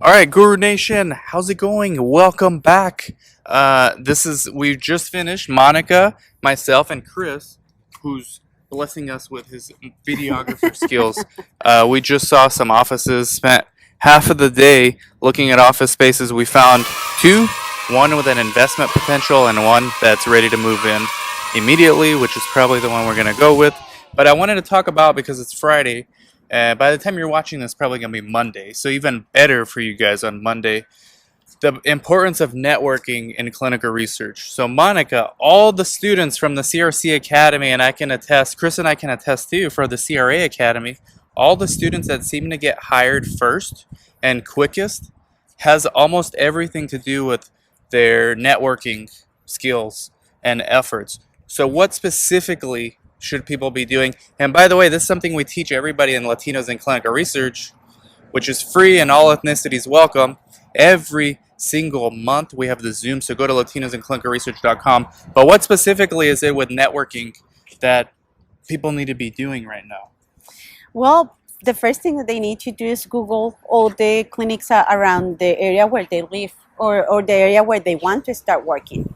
All right, Guru Nation, how's it going? Welcome back. We just finished. Monica, myself, and Chris, who's blessing us with his videographer skills. We just saw some offices. Spent half of the day looking at office spaces. We found two, one with an investment potential and one that's ready to move in immediately, which is probably the one we're gonna go with. But I wanted to talk about because it's Friday. By the time you're watching this, probably going to be Monday. So even better for you guys on Monday, the importance of networking in clinical research. So Monica, all the students from the CRC Academy, and I can attest, Chris and I can attest too, for the CRA Academy, all the students that seem to get hired first and quickest has almost everything to do with their networking skills and efforts. So what specifically should people be doing? And by the way, this is something we teach everybody in Latinos in Clinical Research, which is free and all ethnicities welcome. Every single month we have the Zoom, so go to latinosinclinicalresearch.com. But what specifically is it with networking that people need to be doing right now? Well, the first thing that they need to do is Google all the clinics around the area where they live or the area where they want to start working.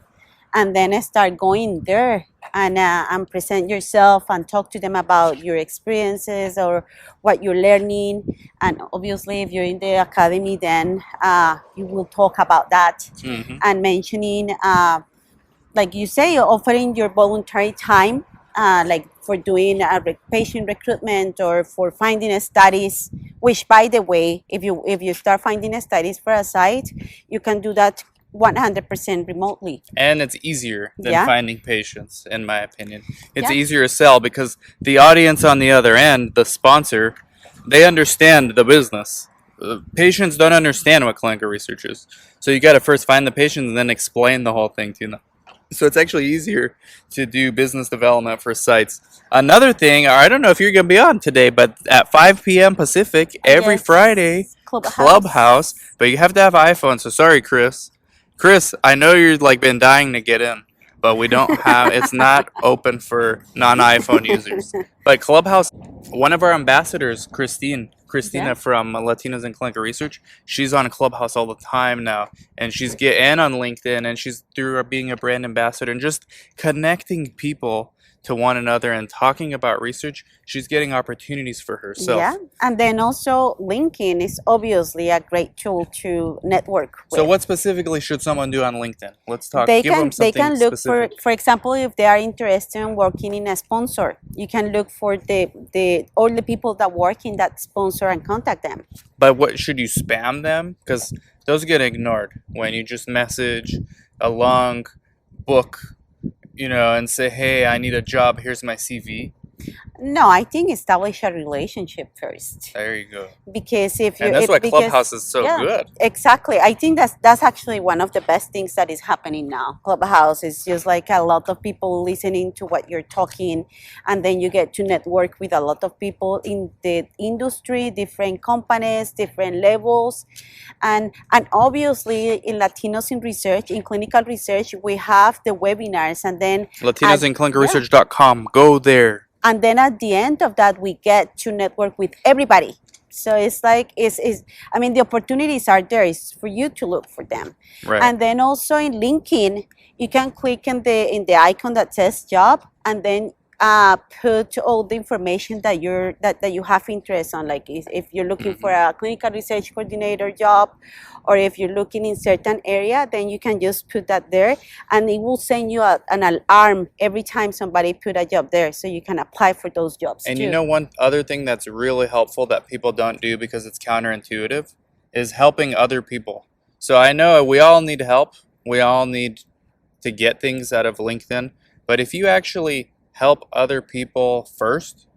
And then start going there and present yourself and talk to them about your experiences or what you're learning. And obviously, if you're in the academy, then you will talk about that and mentioning, like you say, offering your voluntary time, like for doing patient recruitment or for finding studies. Which, by the way, if you start finding studies for a site, you can do that 100% remotely. And it's easier than finding patients, in my opinion. It's Yeah. easier to sell because the audience on the other end, the sponsor, they understand the business. Patients don't understand what clinical research is. So you got to first find the patients and then explain the whole thing to them. So it's actually easier to do business development for sites. Another thing, I don't know if you're going to be on today, but at 5 p.m. Pacific, every Yes. Friday, Clubhouse, but you have to have iPhone. So sorry, Chris. Chris, I know you're like been dying to get in, but we don't have. It's not open for non-iPhone users. But Clubhouse, one of our ambassadors, Christina Yeah. from Latinos in Clinical Research, she's on Clubhouse all the time now, and she's getting on LinkedIn, and she's through her being a brand ambassador and just connecting people to one another and talking about research. She's getting opportunities for herself. Yeah, and then also LinkedIn is obviously a great tool to network with. So what specifically should someone do on LinkedIn? Let's talk. They Give them can they something can look specific. for example, if they are interested in working in a sponsor, you can look for the all the people that work in that sponsor and contact them. But what should you spam them? Because those get ignored when you just message a long book, and say, "Hey, I need a job. Here's my CV." No, I think establish a relationship first. There you go. Because if you And that's why because, Clubhouse is so good. Exactly. I think that's actually one of the best things that is happening now. Clubhouse is just like a lot of people listening to what you're talking, and then you get to network with a lot of people in the industry, different companies, different levels, and obviously in Latinos in Research, in clinical research, we have the webinars, and then LatinosInClinicalResearch.com. Go there. and then at the end of that we get to network with everybody. So it's like I mean, the opportunities are there. It's for you to look for them. Right. And then also in LinkedIn, you can click in the icon that says job, and then put all the information that you have interest on. Like if you're looking for a clinical research coordinator job, or if you're looking in certain area, then you can just put that there, and it will send you an alarm every time somebody put a job there, so you can apply for those jobs And too. you know, one other thing that's really helpful that people don't do because it's counterintuitive is helping other people. So I know we all need help. We all need to get things out of LinkedIn. But if you actually help other people first,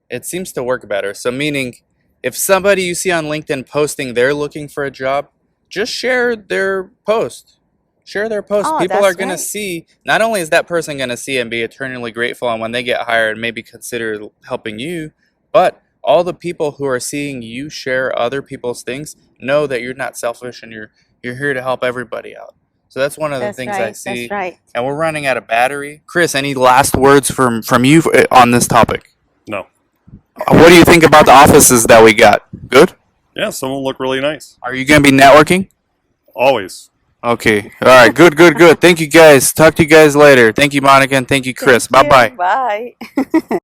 it seems to work better. So meaning, if somebody you see on LinkedIn posting they're looking for a job, just share their post. Share their post. Oh, People that's are going right. to see, not only is that person going to see and be eternally grateful, and when they get hired, maybe consider helping you, but all the people who are seeing you share other people's things know that you're not selfish and you're here to help everybody out. So that's one of the That's things right. I see. That's right. And we're running out of battery. Chris, any last words from you on this topic? No. What do you think about the offices that we got? Good? Yeah, some will look really nice. Are you gonna be networking? Always. Okay. All right. Good. Good. Good. Thank you guys. Talk to you guys later. Thank you, Monica, and thank you, Chris. Thank Bye you. bye. Bye.